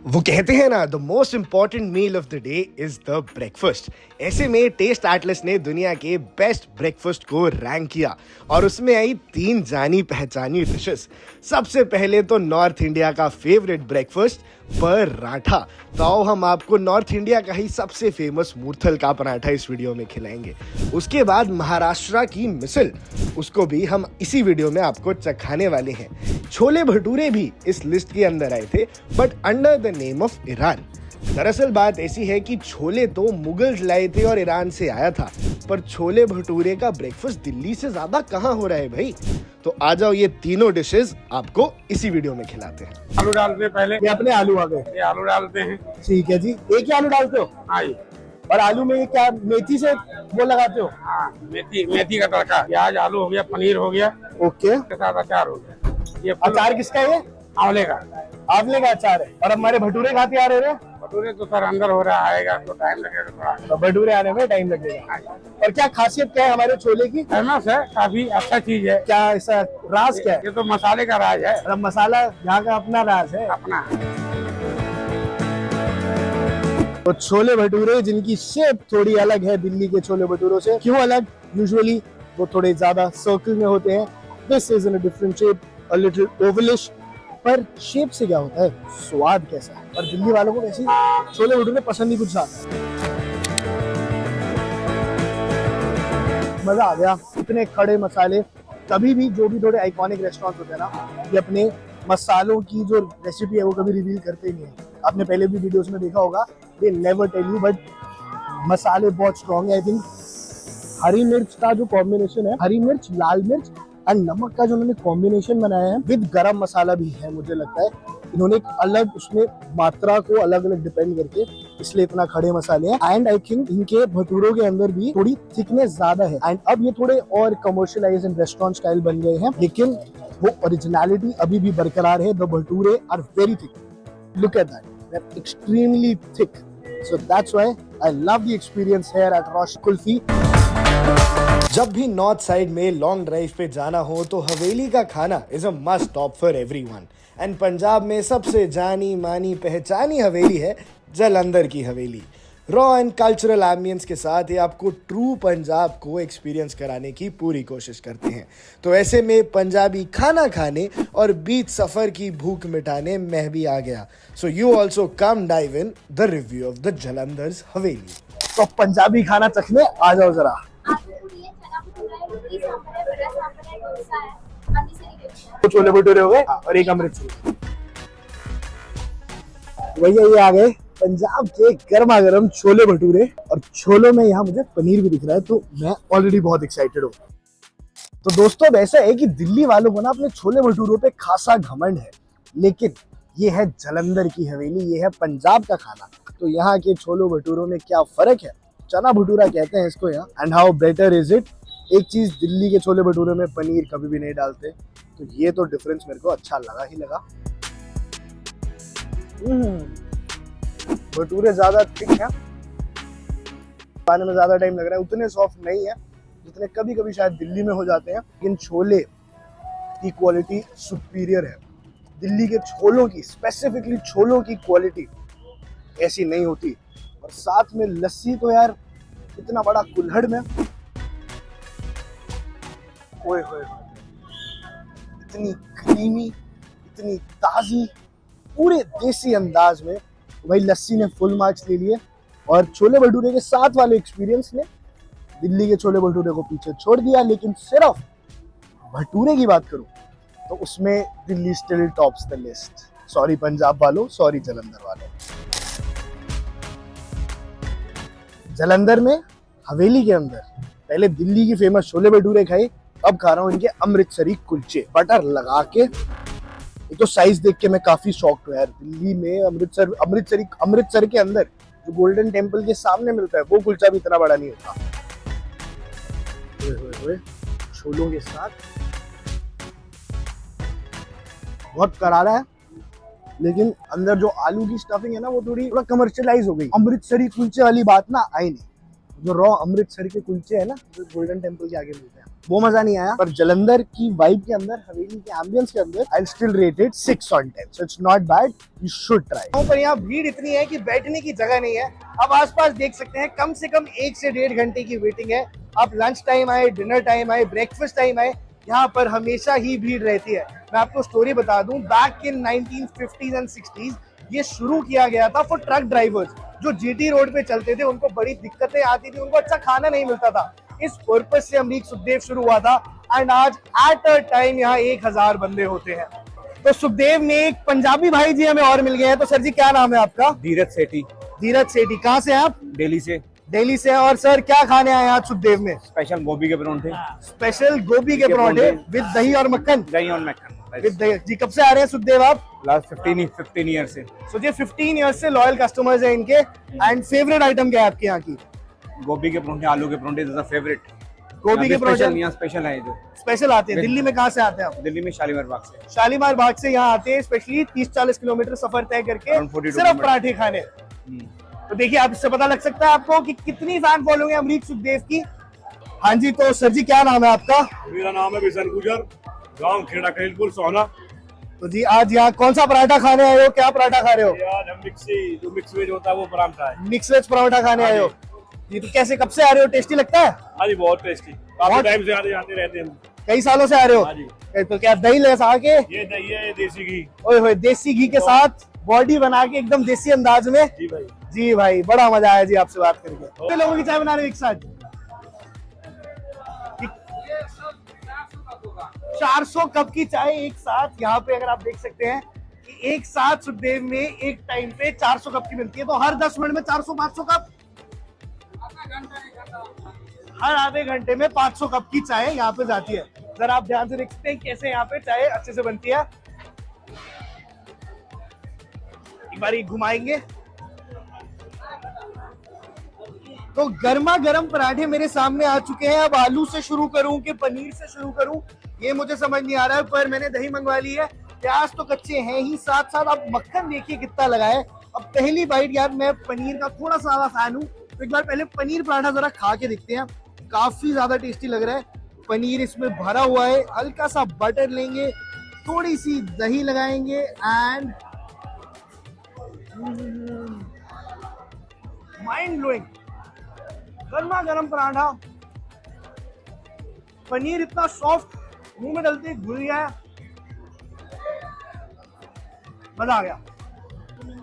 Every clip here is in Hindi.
वो कहते हैं ना, the most important meal of the day is the breakfast. ऐसे में टेस्ट एटलस ने दुनिया के बेस्ट ब्रेकफास्ट को रैंक किया और उसमें आई 3 जानी पहचानी डिशेस। सबसे पहले तो नॉर्थ इंडिया का फेवरेट ब्रेकफास्ट पराठा। तो आओ हम आपको नॉर्थ इंडिया का ही सबसे फेमस मूर्थल का पराठा इस वीडियो में खिलाएंगे। उसके बाद महाराष्ट्र की मिसल, उसको भी हम इसी वीडियो में आपको चखाने वाले हैं। छोले भटूरे भी इस लिस्ट के अंदर आए थे, but under the name of Iran. दरअसल बात ऐसी है कि छोले तो मुगल्स लाए थे और ईरान से आया था, पर छोले भटूरे का ब्रेकफास्ट दिल्ली से ज्यादा कहाँ हो रहा है भाई। तो आ जाओ, ये तीनों डिशेस आपको इसी वीडियो में खिलाते हैं। आलू डालते हैं पहले। ये अपने आलू आ गए। ये आलू डालते हैं। ठीक है जी, एक ही आलू डालते हो? हाँ जी। और आलू में ये क्या मेथी से वो लगाते हो? हाँ, मेथी का तड़का। प्याज आलू हो गया, पनीर हो गया, ओके। उसके साथ अचार हो गया। ये अचार किसका है? ये आंवले का। आंवले का अचार है। और हमारे भटूरे खाते आ रहे हैं। भटूरे तो सर अंदर हो रहा आएगा तो टाइम लगेगा थोड़ा। तो भटूरे आने में टाइम लगेगा। और क्या खासियत क्या है हमारे छोले की? फेमस है, काफी अच्छा चीज है। क्या ऐसा राज क्या है? ये तो मसाले का राज है। और मसाला यहाँ का अपना राज है। अपना तो छोले भटूरे जिनकी शेप थोड़ी अलग है दिल्ली के छोले भटूरों से। क्यों अलग? यूजुअली वो थोड़े ज्यादा सर्कल में होते हैं। This is in a different shape, a little ovalish. पर शेप से क्या होता है, स्वाद कैसा है। और दिल्ली वालों को वैसे छोले भटूरे पसंद ही कुछ ज्यादा है। मजा आ गया। इतने खड़े मसाले। कभी भी जो भी थोड़े आइकॉनिक रेस्टोरेंट होते हैं ना, ये अपने मसालों की जो रेसिपी है वो कभी रिवील करते ही नहीं है। आपने पहले भी वीडियोस में देखा होगा, they never tell you, but मसाले बहुत स्ट्रॉन्ग है। आई थिंक हरी मिर्च का जो कॉम्बिनेशन है, हरी मिर्च, लाल मिर्च एंड नमक का जो उन्होंने कॉम्बिनेशन बनाया है, विद गरम मसाला भी है, मुझे लगता है इन्होंने एक अलग उसमें मात्रा को अलग अलग डिपेंड करके, इसलिए इतना खड़े मसाले हैं। एंड आई थिंक इनके भटूरों के अंदर भी थोड़ी थिकनेस ज्यादा है। एंड अब ये थोड़े और कमर्शियलाइज एंड रेस्टोरेंट स्टाइल बन गए हैं, लेकिन वो ओरिजिनलिटी अभी भी बरकरार है। The bhature are very thick. Look at that, they are extremely thick. So that's why I love the experience here at Rosh Kulfi. जब भी नॉर्थ साइड में लॉन्ग ड्राइव पे जाना हो तो हवेली का खाना is a must stop for everyone. And Punjab में सबसे जानी मानी पहचानी हवेली है जालंधर की हवेली। रॉ एंड कल्चरल एम्बियंस के साथ ये आपको ट्रू पंजाब को एक्सपीरियंस कराने की पूरी कोशिश करते हैं। तो ऐसे में पंजाबी खाना खाने और बीच सफर की भूख मिटाने मैं भी आ गया। So you also come dive in the review of the Jalandhar's Haveli. तो पंजाबी खाना चखने आ जाओ जरा। तो छोले भटूरे हो गए और एक अमृतसर। भैया ये आ गए पंजाब के गर्मा गर्म छोले भटूरे, और छोलों में यहाँ मुझे पनीर भी दिख रहा है, तो मैं ऑलरेडी बहुत एक्साइटेड हूँ। तो दोस्तों ऐसा है कि दिल्ली वालों को ना अपने छोले भटूरों पे खासा घमंड है, लेकिन ये है जालंधर की हवेली, ये है पंजाब का खाना। तो यहाँ के छोले भटूरों में क्या फर्क है? चना भटूरा कहते हैं इसको यहाँ। And how better is it? एक चीज, दिल्ली के छोले भटूरे में पनीर कभी भी नहीं डालते, तो ये तो डिफरेंस मेरे को अच्छा लगा ही लगा। भटूरे ज्यादा थिक है, खाने में ज्यादा टाइम लग रहा है, उतने सॉफ्ट नहीं है जितने कभी कभी शायद दिल्ली में हो जाते हैं। लेकिन छोले की क्वालिटी सुपीरियर है। दिल्ली के छोलों की, स्पेसिफिकली छोलों की क्वालिटी ऐसी नहीं होती। और साथ में लस्सी तो यार इतना बड़ा कुल्हड़ में, ओए होए, इतनी क्रीमी, इतनी ताजी, पूरे देसी अंदाज में। भाई लस्सी ने फुल मार्क्स ले लिए, और छोले भटूरे के साथ वाले एक्सपीरियंस ने दिल्ली के छोले भटूरे को पीछे छोड़ दिया। लेकिन सिर्फ भटूरे की बात करूं तो उसमें Delhi still tops the list. Sorry Punjab वालों, सॉरी जालंधर वालों। जालंधर में हवेली के अंदर पहले दिल्ली की फेमस छोले भटूरे खाए, अब खा रहा हूँ इनके अमृतसरी कुलचे बटर लगा के। ये तो साइज देख के मैं काफी शॉक्ड हूँ यार। दिल्ली में अमृतसर के अंदर जो गोल्डन टेम्पल के सामने मिलता है वो कुलचा भी इतना बड़ा नहीं होता। छोलों के साथ बहुत करारा है, लेकिन अंदर जो आलू की स्टफिंग है ना, वो थोड़ा कमर्शियलाइज हो गई। अमृतसरी कुलचे वाली बात ना आई नहीं। जो रॉ अमृतसर के कुलचे है ना, जो गोल्डन टेम्पल के आगे मिलते हैं, वो मजा नहीं आया, पर जलंधर की वाइब के अंदर, हवेली के एम्बियंस के अंदर I still rate it 6 on 10. So it's not bad, you should try. पर यहाँ भीड़ इतनी है कि बैठने की जगह नहीं है. अब आसपास देख सकते हैं कम से कम 1 से 1.5 घंटे की वेटिंग है. आप लंच टाइम आए, डिनर टाइम आए, ब्रेकफास्ट टाइम आए, यहाँ पर हमेशा ही भीड़ रहती है. मैं आपको स्टोरी बता दूं, back in 1950s and 60s ये शुरू किया गया था फॉर ट्रक ड्राइवर्स जो जीटी रोड पे चलते थे. उनको बड़ी दिक्कतें आती थी, उनको अच्छा खाना नहीं मिलता था. इस पर्पस से अमरीक सुखदेव शुरू हुआ था एंड आज एट अ टाइम यहाँ 1000 बंदे होते हैं. तो सुखदेव में एक पंजाबी भाई जी हमें और मिल गए हैं. तो सर जी क्या नाम है आपका? धीरज सेठी. धीरज सेठी. कहाँ से हैं आप? दिल्ली से. दिल्ली से. और सर क्या खाने आए हैं आज सुखदेव में? स्पेशल गोभी के परांठे. स्पेशल गोभी के परांठे विद दही और मक्खन. दही और मक्खन विद दही. जी कब से आ रहे हैं सुखदेव आप? लास्ट 15 ईयर से. सो ये 15 ईयर्स से लॉयल कस्टमर्स हैं इनके. एंड फेवरेट आइटम क्या है आपके यहाँ की? गोभी के परांठे, आलू के परांठे इज द फेवरेट. गोभी के परांठे यहाँ स्पेशल है जो स्पेशल आते हैं. दिल्ली में कहाँ से आते हैं आप? दिल्ली में शालीमार बाग से. शालीमार बाग से यहाँ आते हैं स्पेशली 30-40 किलोमीटर सफर तय करके Around 42 सिर्फ किलोमीटर. पराठे खाने. तो देखिए आप इससे पता लग सकता है आपको कि कितनी फैन फॉलोइंग है अमरीक सुखदेव की. हाँ जी. तो सर जी क्या नाम है आपका? मेरा नाम है बिशन गुजर, गांव खेड़ा कलीलपुर सोहना. तो जी आज यहाँ कौन सा पराठा खाने आए हो? क्या पराठा खा रहे हो? आज हम जो मिक्स वेज होता है वो परांठा है. मिक्स वेज पराठा खाने आए हो जी. तो कैसे, कब से आ रहे हो? टेस्टी लगता है? हाँ जी, बहुत टेस्टी. काफी टाइम से आते जाते रहते हैं. कई सालों से आ रहे हो? हाँ जी. तो क्या दही ले आके? ये दही है, ये देसी घी. ओए होए, देसी घी के साथ बॉडी बना के एकदम देसी अंदाज में. जी भाई. जी भाई बड़ा मजा आया जी आपसे बात करके. कितने लोगों की चाय बना रहे हो एक साथ? 400 कप की चाय एक साथ. यहाँ पे अगर आप देख सकते हैं कि एक साथ सुखदेव में एक टाइम पे 400 कप की मिलती है. तो हर 10 मिनट में 400-500 कप, हर आधे घंटे में 500 कप की चाय यहाँ पे जाती है. जरा आप ध्यान से देख सकते हैं कैसे यहाँ पे चाय अच्छे से बनती है. एक बार घुमाएंगे तो गर्मा गर्म पराठे मेरे सामने आ चुके हैं. अब आलू से शुरू करूं कि पनीर से शुरू करूं ये मुझे समझ नहीं आ रहा है. पर मैंने दही मंगवा ली है. प्याज तो कच्चे हैं ही, साथ साथ आप मक्खन देखिए कितना लगा है. अब पहली बाइट यार, मैं पनीर का थोड़ा सा ज्यादा फैन हूं, तो एक बार पहले पनीर पराठा जरा खा के देखते हैं. काफी ज्यादा टेस्टी लग रहा है. पनीर इसमें भरा हुआ है. हल्का सा बटर लेंगे, थोड़ी सी दही लगाएंगे एंड माइंड ब्लोइंग गर्मा गर्म पराठा. पनीर इतना सॉफ्ट, मुंह में डलते ही घुल गया है. मजा आ गया.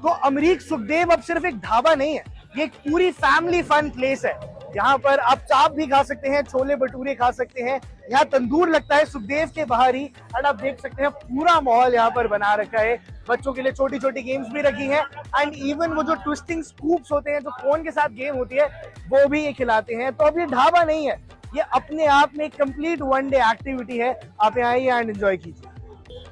तो अमरीक सुखदेव अब सिर्फ एक ढाबा नहीं है, ये एक पूरी फैमिली फन प्लेस है. यहाँ पर आप चाप भी खा सकते हैं, छोले भटूरे खा सकते हैं. यहाँ तंदूर लगता है सुखदेव के बाहर ही. एंड आप देख सकते हैं पूरा माहौल यहाँ पर बना रखा है. बच्चों के लिए छोटी छोटी गेम्स भी रखी हैं. एंड इवन वो जो ट्विस्टिंग स्कूप्स होते हैं, जो फोन के साथ गेम होती है, वो भी ये खिलाते हैं. तो अब ये ढाबा नहीं है, ये अपने आप में एक कंप्लीट वन डे एक्टिविटी है. आप यहाँ आइए एंड एंजॉय कीजिए.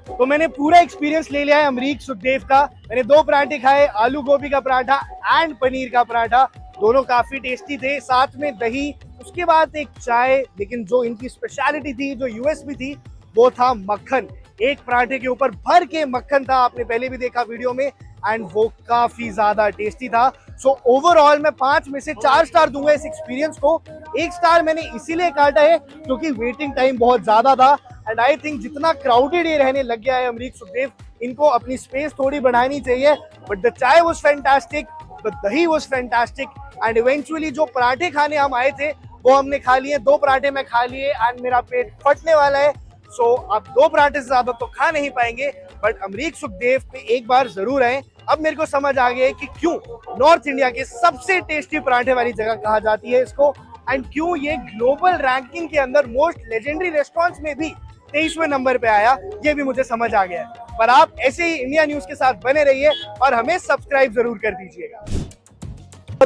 तो मैंने पूरा एक्सपीरियंस ले लिया है अमरीक सुखदेव का. मैंने 2 पराठे खाए, आलू गोभी का पराठा एंड पनीर का पराठा. दोनों काफी टेस्टी थे, साथ में दही, उसके बाद एक चाय. लेकिन जो इनकी स्पेशलिटी थी, जो यूएसपी थी, वो था मक्खन. एक पराठे के ऊपर भर के मक्खन था, आपने पहले भी देखा वीडियो में. एंड वो काफी ज्यादा टेस्टी था. सो ओवरऑल मैं 5 में से 4 स्टार दूंगा इस एक्सपीरियंस को. 1 स्टार मैंने इसीलिए काटा है क्योंकि वेटिंग टाइम बहुत ज्यादा था. एंड आई थिंक जितना क्राउडेड ये रहने लग गया है अमरीक सुखदेव, इनको अपनी स्पेस थोड़ी बढ़ानी चाहिए. बट द चाय वाज फैंटास्टिक, द दही वाज फैंटास्टिक. एंड इवेंचुअली जो पराठे खाने हम आए थे वो हमने खा लिए. 2 पराठे मैं खा लिए एंड मेरा पेट फटने वाला है. सो आप 2 पराठे से ज्यादा तो खा नहीं पाएंगे. बट अमरीक सुखदेव पे एक बार जरूर आए. अब मेरे को समझ आ गया है कि क्यों नॉर्थ इंडिया के सबसे टेस्टी पराठे वाली जगह कहा जाती है इसको. एंड क्यों ये ग्लोबल रैंकिंग के अंदर मोस्ट लेजेंडरी रेस्टोरेंट्स में भी 23वें नंबर पे आया, ये भी मुझे समझ आ गया है. पर आप ऐसे ही इंडिया न्यूज के साथ बने रहिए और हमें सब्सक्राइब जरूर कर दीजिएगा.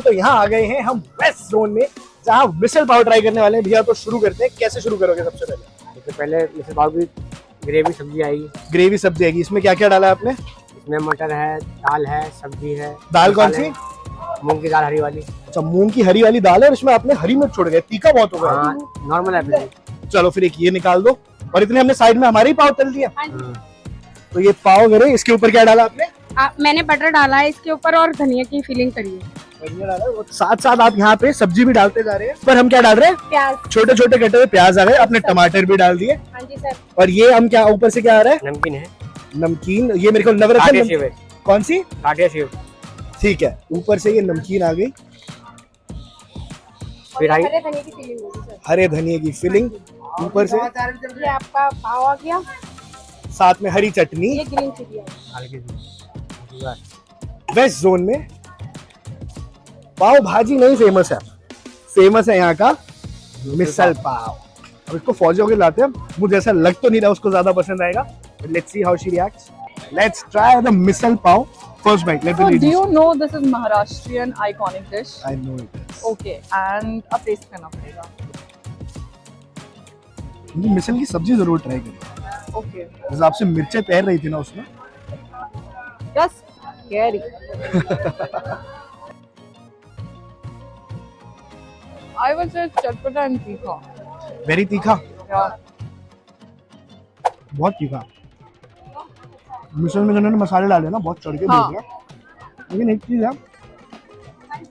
तो यहाँ आ गए हैं हम वेस्ट जोन में, जहाँ मिसल पाव ट्राई करने वाले हैं. भैया तो शुरू करते हैं, कैसे शुरू करोगे? सबसे पहले मिसल पाव की ग्रेवी सब्जी आएगी. ग्रेवी सब्जी आएगी. इसमें क्या क्या डाला है आपने? इसमें मटर है, दाल है, सब्जी है. दाल कौन सी? मूंग की दाल हरी वाली. अच्छा, मूंग की हरी वाली दाल है. और इसमें आपने हरी मिर्च छोड़ गए, तीखा बहुत होगा. हाँ, नॉर्मल है. चलो फिर एक ये निकाल दो. और इतने हमने साइड में हमारे ही पाव तल दिया. तो ये पाव गरे, इसके ऊपर क्या डाला आपने? मैंने बटर डाला है इसके ऊपर और धनिया की फीलिंग करी है। धनिया डाला है, और साथ साथ आप यहाँ पे सब्जी भी डालते जा रहे हैं। पर हम क्या डाल रहे हैं? प्याज। छोटे छोटे कटे हुए प्याज आ गए, अपने टमाटर भी डाल दिए। हाँ जी सर। और ये हम क्या ऊपर से क्या आ रहा है? नमकीन है, नमकीन। ये मेरे को नवरत्न काठिया सेव है, कौन सी? काठिया सेव। ठीक है, ऊपर से ये नमकीन आ गई, फिर आई हरे धनिया की फीलिंग होगी सर। हरे धनिए की फिलिंग ऊपर से, ये आपका पाव आ गया, साथ में हरी चटनी। ये ग्रीन चिली है। हल्की सी वेस्ट जोन में पाव भाजी नहीं फेमस है, फेमस है यहाँ का मिसल पाव। अब इसको फौजी होके लाते हैं, मुझे ऐसा लग तो नहीं रहा उसको ज्यादा पसंद आएगा। Let's see how she reacts. Let's try the misal pav. First bite. Let So me read do this. you know this is Maharashtrian iconic dish? I know it is. Okay, and अब taste करना पड़ेगा. मुझे मिसल की सब्जी जरूर ट्राई करें। Okay. जैसे आपसे मिर्चें तैर रही थी ना उसमें। Just scary. I would say चटपटा and तीखा. वेरी तीखा, Yeah. बहुत तीखा। मिसल में जिन्होंने मसाले डाले ना बहुत चढ़ के हाँ। दे दिया। लेकिन एक चीज है,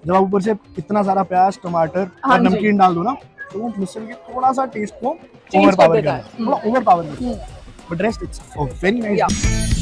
जब आप ऊपर से इतना सारा प्याज टमाटर हाँ और जी। नमकीन डाल दो ना, तो वो मिसल के थोड़ा सा टेस्ट को Change ओवर पावर कर देता कर है। देता है, थोड़ा ओवर पावर करता है। But rest it's very nice.